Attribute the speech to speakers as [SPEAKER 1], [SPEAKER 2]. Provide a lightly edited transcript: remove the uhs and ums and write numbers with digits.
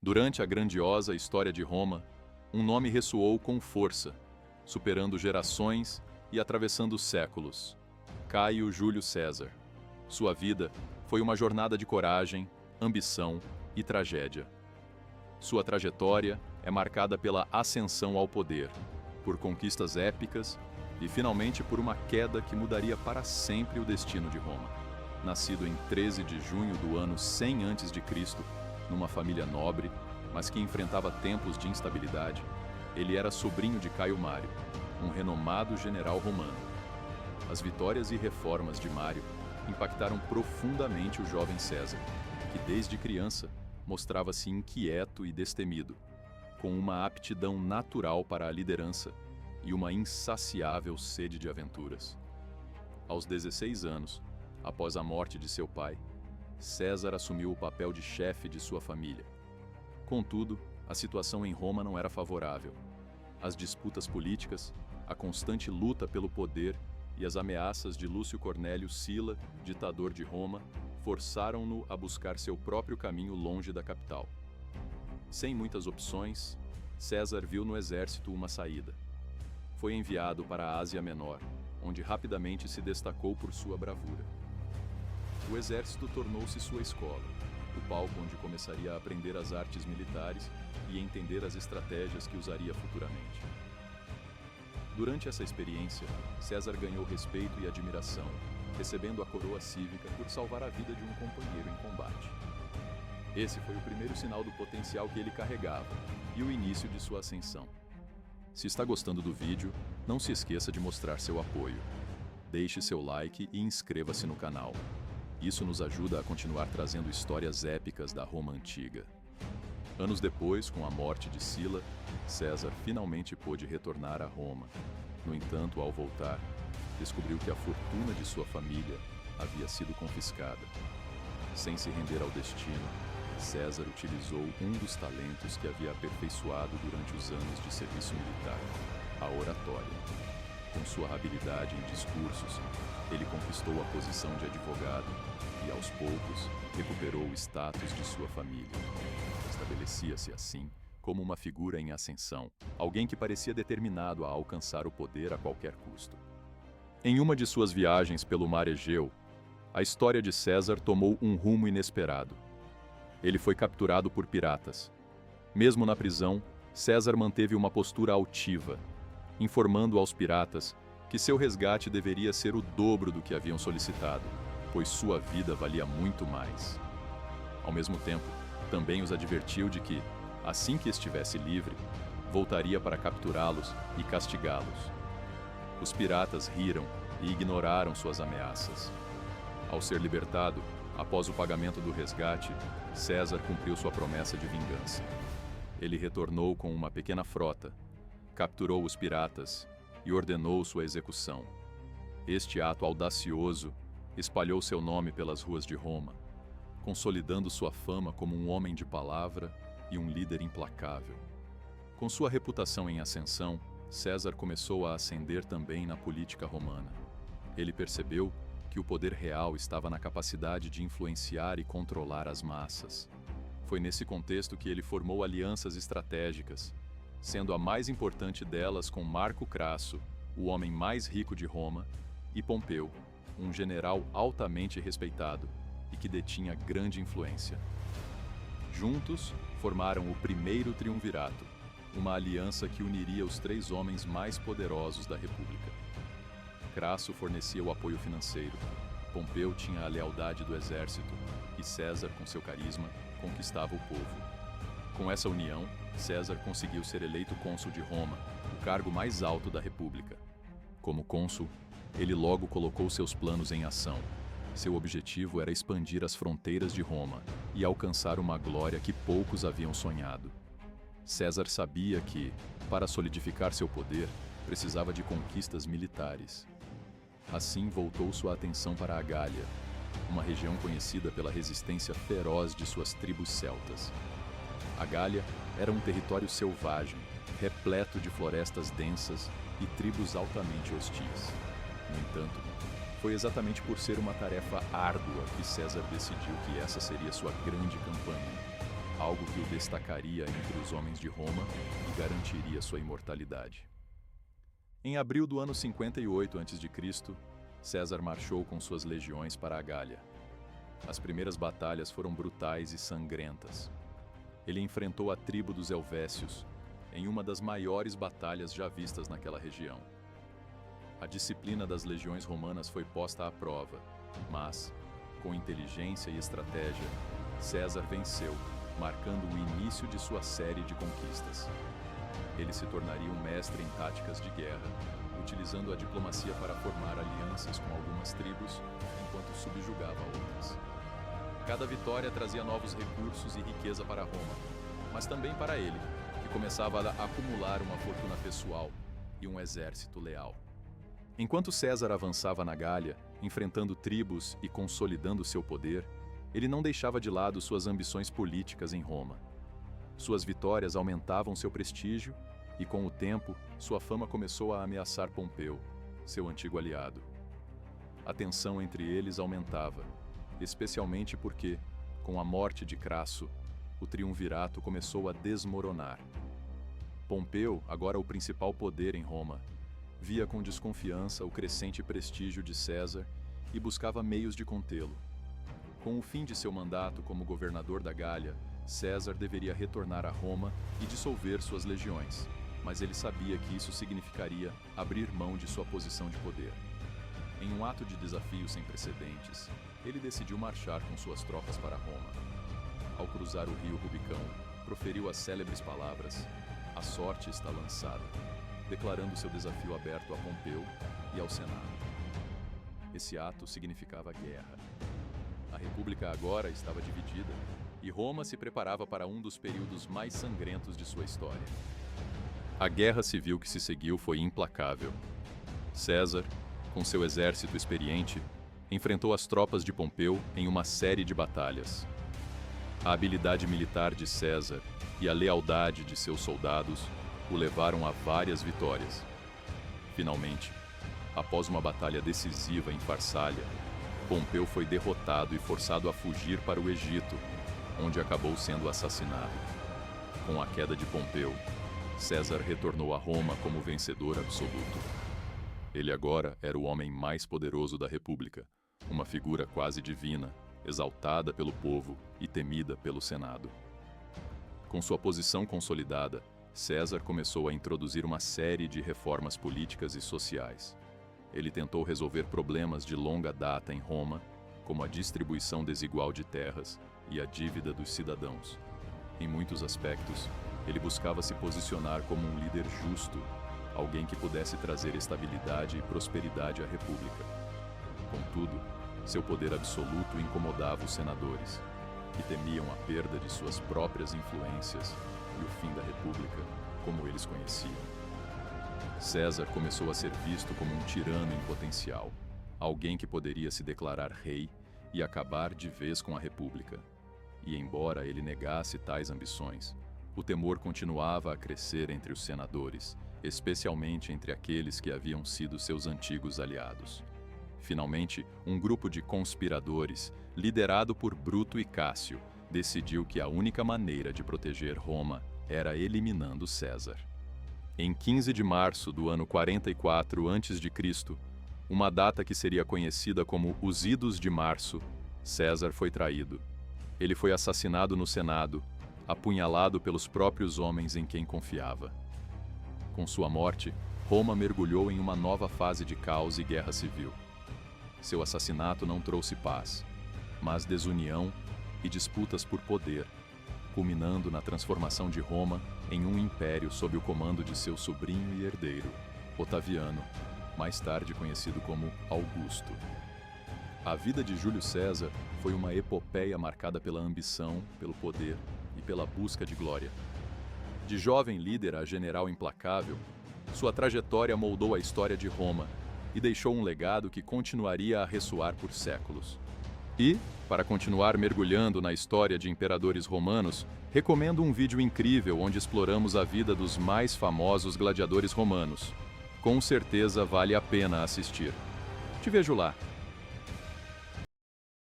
[SPEAKER 1] Durante a grandiosa história de Roma, um nome ressoou com força, superando gerações e atravessando séculos: Caio Júlio César. Sua vida foi uma jornada de coragem, ambição e tragédia. Sua trajetória é marcada pela ascensão ao poder, por conquistas épicas e, finalmente, por uma queda que mudaria para sempre o destino de Roma. Nascido em 13 de junho do ano 100 a.C., numa família nobre, mas que enfrentava tempos de instabilidade, ele era sobrinho de Caio Mário, um renomado general romano. As vitórias e reformas de Mário impactaram profundamente o jovem César, que desde criança mostrava-se inquieto e destemido, com uma aptidão natural para a liderança e uma insaciável sede de aventuras. Aos 16 anos, após a morte de seu pai, César assumiu o papel de chefe de sua família. Contudo, a situação em Roma não era favorável. As disputas políticas, a constante luta pelo poder e as ameaças de Lúcio Cornélio Sila, ditador de Roma, forçaram-no a buscar seu próprio caminho longe da capital. Sem muitas opções, César viu no exército uma saída. Foi enviado para a Ásia Menor, onde rapidamente se destacou por sua bravura. O exército tornou-se sua escola, o palco onde começaria a aprender as artes militares e entender as estratégias que usaria futuramente. Durante essa experiência, César ganhou respeito e admiração, recebendo a coroa cívica por salvar a vida de um companheiro em combate. Esse foi o primeiro sinal do potencial que ele carregava e o início de sua ascensão. Se está gostando do vídeo, não se esqueça de mostrar seu apoio. Deixe seu like e inscreva-se no canal. Isso nos ajuda a continuar trazendo histórias épicas da Roma antiga. Anos depois, com a morte de Sila, César finalmente pôde retornar a Roma. No entanto, ao voltar, descobriu que a fortuna de sua família havia sido confiscada. Sem se render ao destino, César utilizou um dos talentos que havia aperfeiçoado durante os anos de serviço militar, a oratória. Com sua habilidade em discursos, ele conquistou a posição de advogado e, aos poucos, recuperou o status de sua família. Estabelecia-se, assim, como uma figura em ascensão, alguém que parecia determinado a alcançar o poder a qualquer custo. Em uma de suas viagens pelo mar Egeu, a história de César tomou um rumo inesperado. Ele foi capturado por piratas. Mesmo na prisão, César manteve uma postura altiva, informando aos piratas que seu resgate deveria ser o dobro do que haviam solicitado, pois sua vida valia muito mais. Ao mesmo tempo, também os advertiu de que, assim que estivesse livre, voltaria para capturá-los e castigá-los. Os piratas riram e ignoraram suas ameaças. Ao ser libertado, após o pagamento do resgate, César cumpriu sua promessa de vingança. Ele retornou com uma pequena frota, capturou os piratas e ordenou sua execução. Este ato audacioso espalhou seu nome pelas ruas de Roma, consolidando sua fama como um homem de palavra e um líder implacável. Com sua reputação em ascensão, César começou a ascender também na política romana. Ele percebeu que o poder real estava na capacidade de influenciar e controlar as massas. Foi nesse contexto que ele formou alianças estratégicas, sendo a mais importante delas com Marco Crasso, o homem mais rico de Roma, e Pompeu, um general altamente respeitado e que detinha grande influência. Juntos, formaram o primeiro triunvirato, uma aliança que uniria os três homens mais poderosos da República. Crasso fornecia o apoio financeiro, Pompeu tinha a lealdade do exército e César, com seu carisma, conquistava o povo. Com essa união, César conseguiu ser eleito cônsul de Roma, o cargo mais alto da República. Como cônsul, ele logo colocou seus planos em ação. Seu objetivo era expandir as fronteiras de Roma e alcançar uma glória que poucos haviam sonhado. César sabia que, para solidificar seu poder, precisava de conquistas militares. Assim, voltou sua atenção para a Gália, uma região conhecida pela resistência feroz de suas tribos celtas. A Gália era um território selvagem, repleto de florestas densas e tribos altamente hostis. No entanto, foi exatamente por ser uma tarefa árdua que César decidiu que essa seria sua grande campanha. algo que o destacaria entre os homens de Roma e garantiria sua imortalidade. Em abril do ano 58 a.C., César marchou com suas legiões para a Gália. As primeiras batalhas foram brutais e sangrentas. Ele enfrentou a tribo dos Helvécios em uma das maiores batalhas já vistas naquela região. A disciplina das legiões romanas foi posta à prova, mas, com inteligência e estratégia, César venceu, marcando o início de sua série de conquistas. Ele se tornaria um mestre em táticas de guerra, utilizando a diplomacia para formar alianças com algumas tribos, enquanto subjugava outras. Cada vitória trazia novos recursos e riqueza para Roma, mas também para ele, que começava a acumular uma fortuna pessoal e um exército leal. Enquanto César avançava na Gália, enfrentando tribos e consolidando seu poder, ele não deixava de lado suas ambições políticas em Roma. Suas vitórias aumentavam seu prestígio e, com o tempo, sua fama começou a ameaçar Pompeu, seu antigo aliado. A tensão entre eles aumentava, especialmente porque, com a morte de Crasso, o triunvirato começou a desmoronar. Pompeu, agora o principal poder em Roma, via com desconfiança o crescente prestígio de César e buscava meios de contê-lo. Com o fim de seu mandato como governador da Gália, César deveria retornar a Roma e dissolver suas legiões, mas ele sabia que isso significaria abrir mão de sua posição de poder. Em um ato de desafio sem precedentes, ele decidiu marchar com suas tropas para Roma. Ao cruzar o rio Rubicão, proferiu as célebres palavras: "A sorte está lançada", declarando seu desafio aberto a Pompeu e ao Senado. Esse ato significava guerra. A República agora estava dividida e Roma se preparava para um dos períodos mais sangrentos de sua história. A guerra civil que se seguiu foi implacável. César, com seu exército experiente, enfrentou as tropas de Pompeu em uma série de batalhas. A habilidade militar de César e a lealdade de seus soldados o levaram a várias vitórias. Finalmente, após uma batalha decisiva em Farsália, Pompeu foi derrotado e forçado a fugir para o Egito, onde acabou sendo assassinado. Com a queda de Pompeu, César retornou a Roma como vencedor absoluto. Ele agora era o homem mais poderoso da República, uma figura quase divina, exaltada pelo povo e temida pelo Senado. Com sua posição consolidada, César começou a introduzir uma série de reformas políticas e sociais. Ele tentou resolver problemas de longa data em Roma, como a distribuição desigual de terras e a dívida dos cidadãos. Em muitos aspectos, ele buscava se posicionar como um líder justo, alguém que pudesse trazer estabilidade e prosperidade à República. Contudo, seu poder absoluto incomodava os senadores, que temiam a perda de suas próprias influências e o fim da República, como eles conheciam. César começou a ser visto como um tirano em potencial, alguém que poderia se declarar rei e acabar de vez com a República. E embora ele negasse tais ambições, o temor continuava a crescer entre os senadores, especialmente entre aqueles que haviam sido seus antigos aliados. Finalmente, um grupo de conspiradores, liderado por Bruto e Cássio, decidiu que a única maneira de proteger Roma era eliminando César. Em 15 de março do ano 44 a.C., uma data que seria conhecida como os Idos de Março, César foi traído. Ele foi assassinado no Senado, apunhalado pelos próprios homens em quem confiava. Com sua morte, Roma mergulhou em uma nova fase de caos e guerra civil. Seu assassinato não trouxe paz, mas desunião e disputas por poder, culminando na transformação de Roma em um império sob o comando de seu sobrinho e herdeiro, Otaviano, mais tarde conhecido como Augusto. A vida de Júlio César foi uma epopeia marcada pela ambição, pelo poder e pela busca de glória. De jovem líder a general implacável, sua trajetória moldou a história de Roma e deixou um legado que continuaria a ressoar por séculos. E, para continuar mergulhando na história de imperadores romanos, recomendo um vídeo incrível onde exploramos a vida dos mais famosos gladiadores romanos. Com certeza vale a pena assistir. Te vejo lá!